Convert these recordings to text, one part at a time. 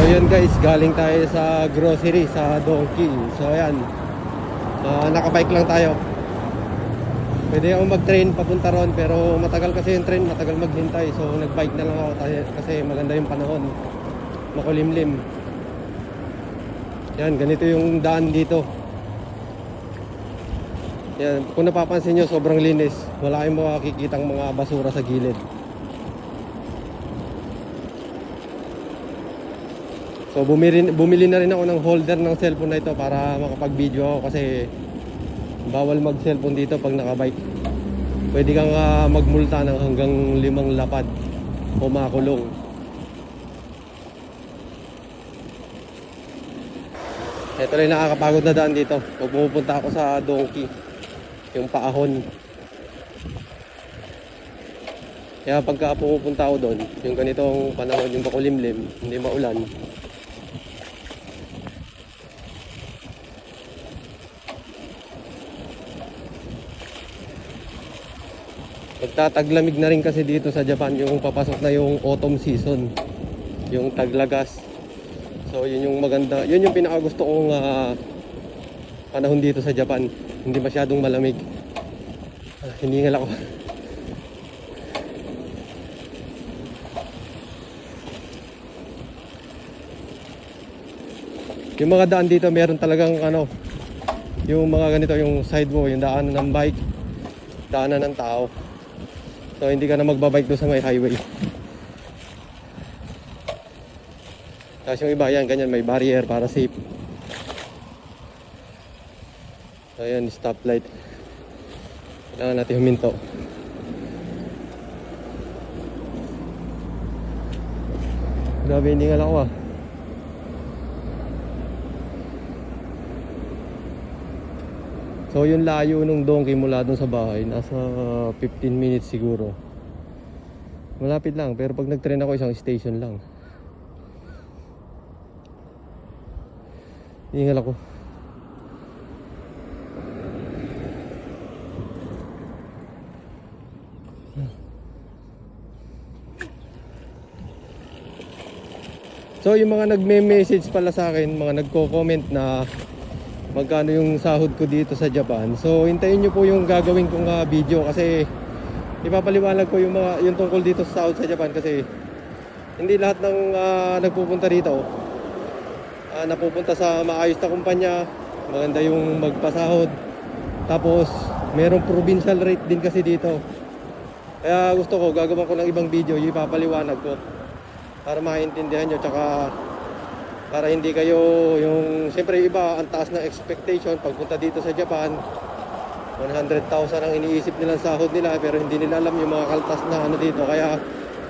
yun guys, galing tayo sa grocery sa Donkey. So ayan, nakabike lang tayo. Pwede akong mag-train papunta ron, pero matagal kasi yung train, matagal maghintay. So nagbike na lang ako kasi maganda yung panahon, makulimlim. Yan, ganito yung daan dito. Yan, kung napapansin nyo, sobrang linis. Wala kayong makikitang mga basura sa gilid. So bumili na rin ako ng holder ng cellphone na ito para makapag-video ako, kasi bawal mag-cellphone dito pag nakabike. Pwede kang magmulta ng hanggang 5 lapad o makulong. Ito rin nakakapagod na daan dito pag pumupunta ako sa Donkey, yung paahon. Kaya pagka pumupunta ako doon, yung ganitong panahon, yung makulimlim, hindi maulan, magtataglamig na rin kasi dito sa Japan, yung papasok na yung autumn season, yung taglagas. So yun yung maganda, yun yung pinakagusto kong panahon dito sa Japan. Hindi masyadong malamig. Hiningal ako. Yung mga daan dito meron talagang yung mga ganito, yung sidewalk, yung daanan ng bike, daanan ng tao. So hindi ka na magbabike doon sa may highway. Tapos yung iba yan, ganyan, may barrier para safe. So ayan, stoplight. Kailangan natin huminto. Grabe, hindi nga lang ako So yung layo nung Donkey mula dun sa bahay, nasa 15 minutes siguro. Malapit lang, pero pag nag-train ako, isang station lang. Hingal ako. So yung mga nagme-message pala sa akin, mga nagko-comment na magkano yung sahod ko dito sa Japan. So hintayin nyo po yung gagawin kong video, kasi ipapaliwanag ko yung tungkol dito sa sahod sa Japan, kasi hindi lahat ng nagpupunta dito napupunta sa maayos na kumpanya, maganda yung magpasahod. Tapos merong provincial rate din kasi dito. Kaya gusto ko, gagawin ko ng ibang video, yung ipapaliwanag ko para maintindihan nyo, tsaka para hindi kayo yung, siyempre iba ang taas ng expectation pagpunta dito sa Japan. 100,000 ang iniisip nilang sahod nila, pero hindi nila alam yung mga kaltas na dito. Kaya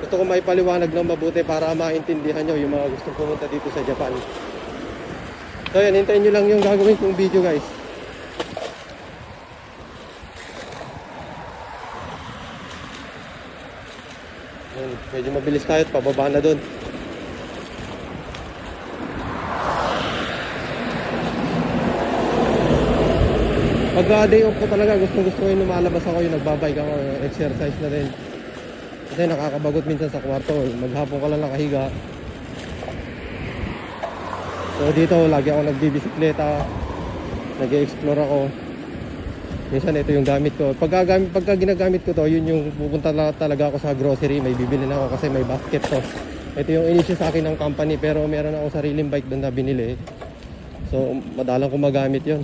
gusto ko maipaliwanag ng mabuti para maintindihan nyo yung mga gustong pumunta dito sa Japan. So yan, hintayin nyo lang yung gagawin kong video guys. Yan, medyo mabilis tayo at pababa na dun. Pag day off ko talaga, gusto ko yung lumalabas ako, yung nagbabike ako, exercise na rin. Kasi nakakabagot minsan sa kwarto, maghapon ka lang nakahiga. So dito, lagi ako nagbibisikleta, nag-e-explore ako. Minsan ito yung gamit ko. Pagka ginagamit ko to, yun yung pupunta talaga ako sa grocery, may bibili na ako kasi may basket to. Ito yung inisyo sa akin ng company, pero meron ako sariling bike doon na binili. So madalang ko magamit yun.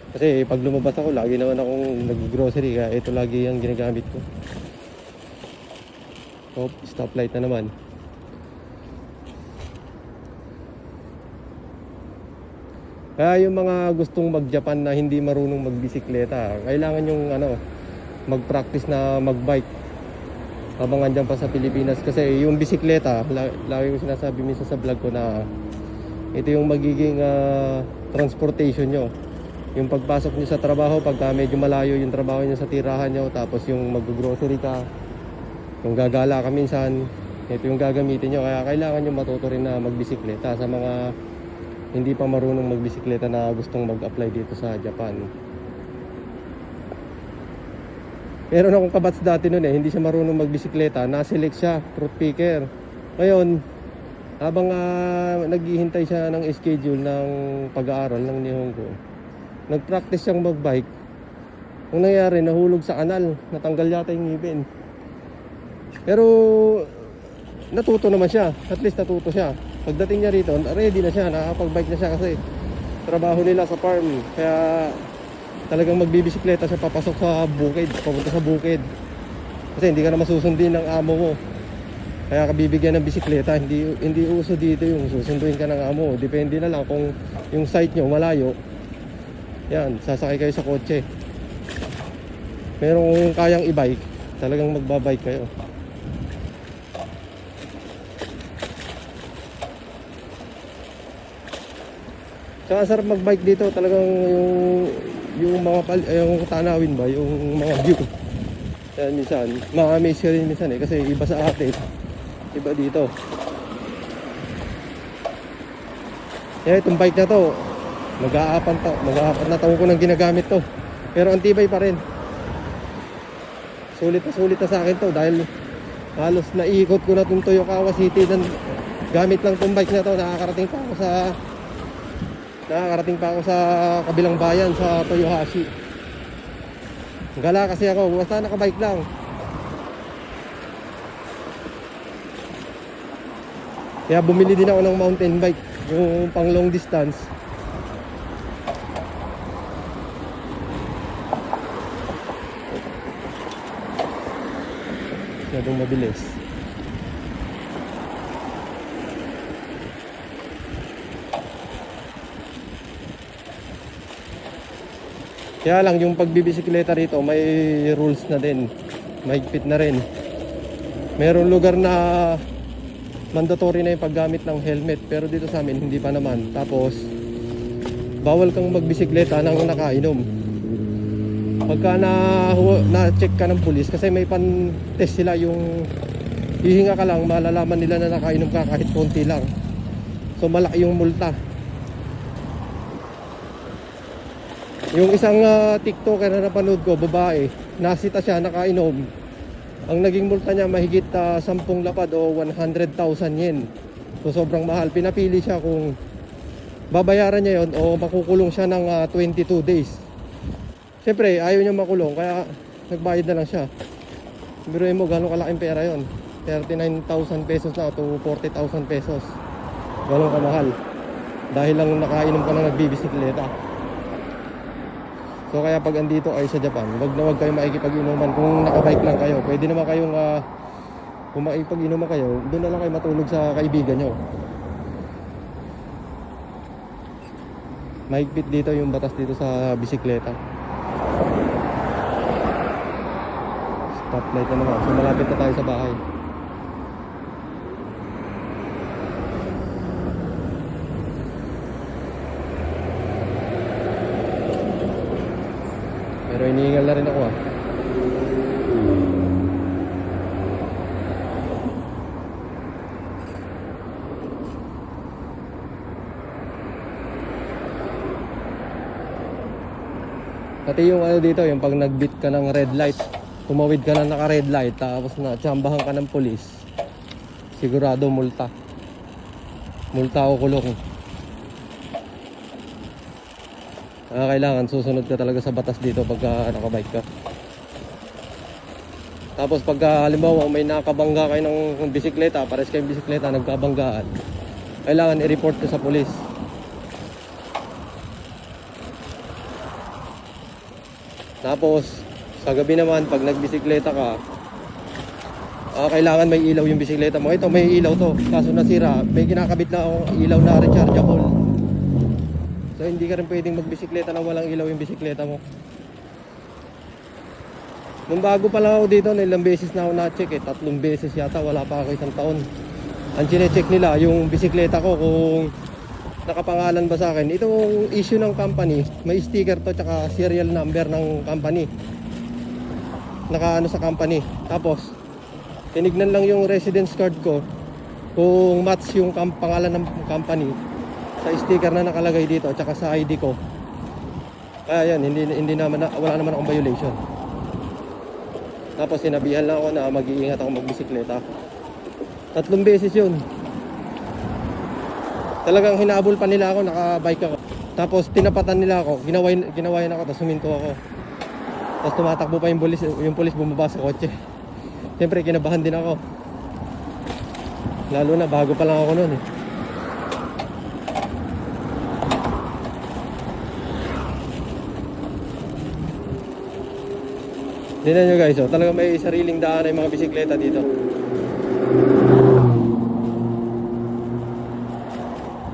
Kasi pag lumabas ako, lagi naman akong nag-grocery, kaya ito lagi yung ginagamit ko. Oh, stoplight na naman. Kaya yung mga gustong mag-Japan na hindi marunong magbisikleta, kailangan yung mag-practice na mag-bike habang andyan pa sa Pilipinas. Kasi yung bisikleta, lagi ko sinasabi minsan sa vlog ko na ito yung magiging transportation nyo. Yung pagpasok nyo sa trabaho, pagka medyo malayo yung trabaho nyo sa tirahan nyo, tapos yung mag-grocery ka, yung gagala ka minsan, ito yung gagamitin nyo. Kaya kailangan nyo matuto rin na magbisikleta sa mga hindi pa marunong magbisikleta na gustong mag-apply dito sa Japan. Meron akong kabats dati noon hindi siya marunong magbisikleta, na-select siya, fruit picker. Ngayon, Habang naghihintay siya ng schedule ng pag-aaral ng Nihongo, nag-practice siyang mag-bike. Ang nangyari, nahulog sa kanal, natanggal yata yung ngipin. Pero natuto naman siya, at least natuto siya. Pagdating niya rito, ready na siya, nakakapag-bike na siya kasi trabaho nila sa farm. Kaya talagang magbibisikleta siya papasok sa bukid, papunta sa bukid. Kasi hindi ka na masusundin ng amo mo. Kaya ka bibigyan ng bisikleta, hindi uso dito yung susunduin ka ng amo. Depende na lang kung yung site nyo malayo. Yan, sasakay kayo sa kotse. Merong kayang i-bike, talagang magbabike kayo. Tsaka sarap magbike dito, talagang yung mga yung tanawin ba, yung mga view. Yan minsan, ma-amaze ka rin minsan kasi iba sa atin. Iba dito. Kaya itong bike na to, mag-aapat na taon ko nang ginagamit to. Pero ang tibay pa rin. Sulit na sa akin to dahil halos naiikot ko na itong Toyokawa City gamit lang itong bike na to. Nakakarating pa ako sa kabilang bayan sa Toyohashi. Gala kasi ako, basta nakabike lang. Kaya bumili din ako ng mountain bike, yung pang long distance. Masyadong mabilis. Kaya lang yung pagbibisikleta rito may rules na din. Mahigpit na rin. Merong lugar na mandatory na yung paggamit ng helmet, pero dito sa amin hindi pa naman. Tapos bawal kang magbisikleta nang nakainom. Pagka na-check ka ng pulis, kasi may pan-test sila, yung hihinga ka lang, malalaman nila na nakainom ka kahit konti lang. So malaki yung multa. Yung isang TikToker na napanood ko, babae, nasita siya, nakainom. Ang naging multa niya mahigit 10 lapad o 100,000 yen. So sobrang mahal. Pinapili siya kung babayaran niya yon o makukulong siya ng 22 days. Siyempre ayaw niya makulong, kaya nagbayad na lang siya. Biruin mo gano'ng kalaking pera yon, 39,000 pesos na to 40,000 pesos. Gano'ng kamahal dahil lang nakainom ka na nagbibisikleta. So kaya pag andito ay sa Japan, wag kayo makikipag-inuman kung nakabike lang kayo. Pwede naman kayong kung makikipag-inuman kayo, doon na lang kayo matulog sa kaibigan nyo. Mahigpit dito yung batas dito sa bisikleta. Stoplight na naman. So malapit na tayo sa bahay. Pero iniingal na rin ako Pati yung dito, yung pag nag-beat ka ng red light, tumawid ka na naka-red light, tapos natsambahan ka ng polis, sigurado multa o kulong. Kailangan susunod ka talaga sa batas dito pagka nakabike ka. Tapos pagka halimbawa may nakabangga kayo ng bisikleta, pares kayong bisikleta nagkabanggaan, kailangan i-report ka sa pulis. Tapos sa gabi naman pag nagbisikleta ka, kailangan may ilaw yung bisikleta mo. Ito may ilaw to, kaso nasira, may kinakabit na akong ilaw na rechargeable. So hindi ka rin pwedeng magbisikleta nang walang ilaw yung bisikleta mo. Nung bago pa lang ako dito, ilang beses na ako na-check 3 beses yata, wala pa ako 1 taon. Ang chine-check nila yung bisikleta ko kung nakapangalan ba sa akin. Itong issue ng company, may sticker to tsaka serial number ng company. Nakaano sa company. Tapos tinignan lang yung residence card ko kung match yung pangalan ng company sa sticker na nakalagay dito tsaka sa ID ko. Kaya yan, hindi naman wala naman akong violation. Tapos sinabihan lang ako na mag-iingat ako magbisikleta. 3 beses yun. Talagang hinabol pa nila ako, naka-bike ako. Tapos tinapatan nila ako, ginawayan ako, tapos huminto ako. Tapos tumatakbo pa yung pulis bumaba sa kotse. Siyempre kinabahan din ako. Lalo na bago pa lang ako noon eh. Tingnan nyo guys, oh, talaga may sariling daan na yung mga bisikleta dito.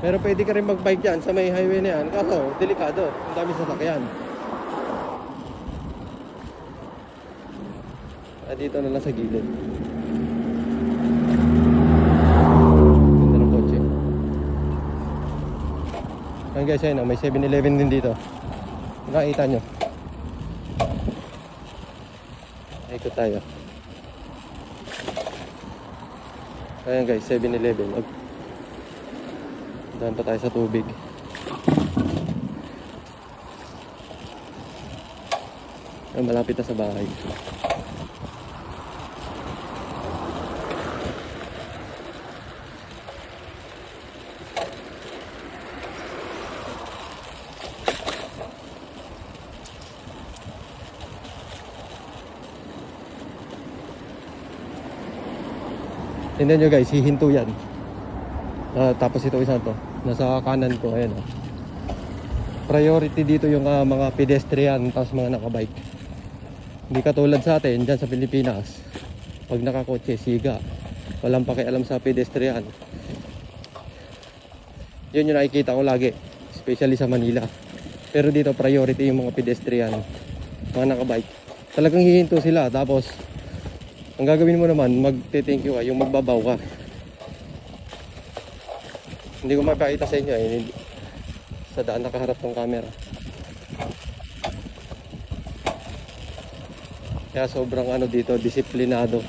Pero pwede ka rin mag-bike dyan sa may highway na yan. Kaso, delikado. Ang dami sasakyan. Dito na lang sa gilid. Ganda ng kotse. Ayan guys, ayun, may 7-Eleven din dito. Nakita nyo. Ikot tayo. Ayan guys, 7-Eleven. Daan pa tayo sa tubig. Ayan, malapit na sa bahay. Tingnan nyo guys, hihinto yan. Tapos ito isang to, nasa kanan ko, ayan. Priority dito yung mga pedestrian, tapos mga nakabike. Hindi katulad sa atin, dyan sa Pilipinas. Pag nakakotse, siga. Walang pakialam sa pedestrian. Yun yung nakikita ko lagi, especially sa Manila. Pero dito, priority yung mga pedestrian, mga nakabike. Talagang hihinto sila, tapos ang gagawin mo naman, magte-thank you ka, yung magbabaw ka. Hindi ko mapakita sa inyo eh, sa daan nakaharap ng camera. Kaya sobrang ano dito, disiplinado.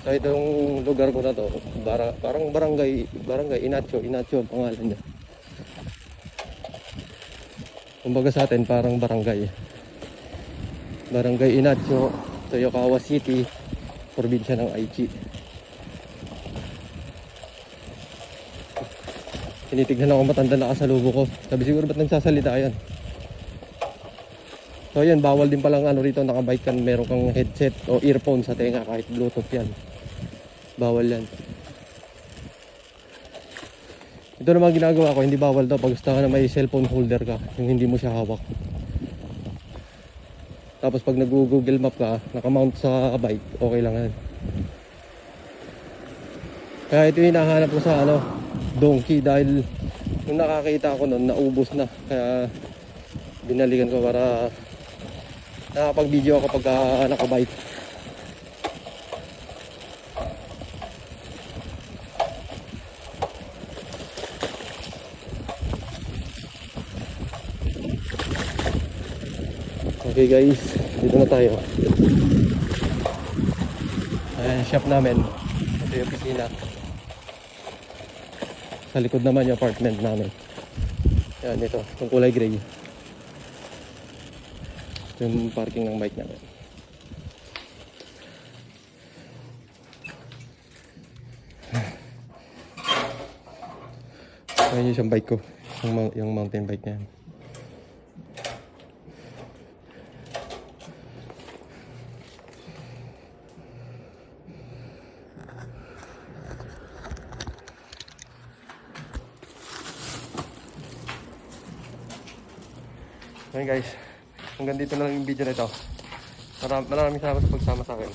So itong lugar ko na to, parang barangay Inacho ang pangalan niya. Kumbaga sa atin parang barangay Inacho, Toyokawa City, probinsya ng Aichi. Tinitignan ako matanda na kasalubo ko. Sabi siguro ba't nagsasalita yan. So yan, bawal din palang ano rito, nakabike ka, meron kang headset o earphone sa tenga, kahit bluetooth yan. Bawal yan. Ito naman ginagawa ko, hindi bawal daw pag gusto ka na may cellphone holder ka, yung hindi mo siya hawak. Tapos pag nag-Google Map ka, nakamount sa bike, okay lang yan. Kaya ito yung hinahanap ko sa ano, donkey, dahil nung nakakita ko nun, naubos na. Kaya binalikan ko para nakapag-video ako pag nakabike. Okay guys, dito na tayo. Ayan, shop namin. Ito yung opisina. Sa likod naman yung apartment namin. Ayan, ito, yung kulay gray. Ito yung parking ng bike namin. Ayan yung isang bike ko, yung mountain bike na yan. Okay guys, hanggang dito na lang yung video na ito. Maraming salamat sa pagsama sa akin.